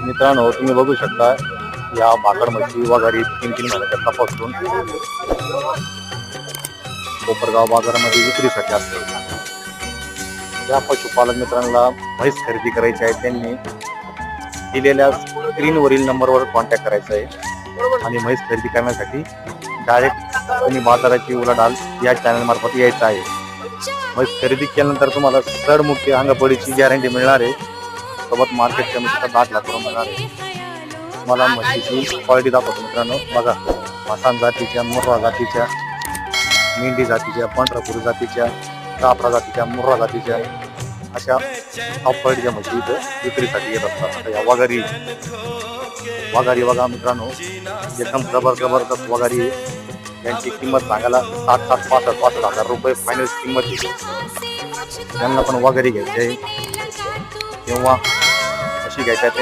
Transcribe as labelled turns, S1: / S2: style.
S1: मित्रांनो, तुम्ही बघू शकता या भाकड म्हशी वगैरे 3-3 महिन्याच्या तपासून कोपरगाव बाजारामध्ये विक्रीसाठी असतात. ज्या पशुपालक मित्रांना म्हैस खरेदी करायची आहे त्यांनी दिलेल्या स्क्रीनवरील नंबरवर कॉन्टॅक्ट करायचा आहे आणि म्हैस खरेदी करण्यासाठी डायरेक्ट तुम्ही बाजाराची उलाढाल या चॅनल मार्फत यायचं आहे. म्हैस खरेदी केल्यानंतर तुम्हाला सडमुक्ती अंगपडीची गॅरंटी मिळणार आहे. सोबत मार्केट कमिटीचा दाखला करून मिळणार आहे. तुम्हाला म्हशीची क्वालिटी दाखवतो मित्रांनो. बघा, आसाम जातीच्या, मुर्रा जातीच्या, मेंढी जातीच्या, पंढरपूर जातीच्या, कापरा जातीच्या, मुर्रा जातीच्या अशा टॉप क्वालिटीच्या म्हशी इथं विक्रीसाठी येत असतात. आता या वगारी बघा मित्रांनो, एकदम जबरदस्त वगारी. यांची किंमत सांगायला 65,000 रुपये फायनल किंमत आहे. त्यांना पण वगैरे घ्यायचे आहे किंवा अशी घ्यायची आहे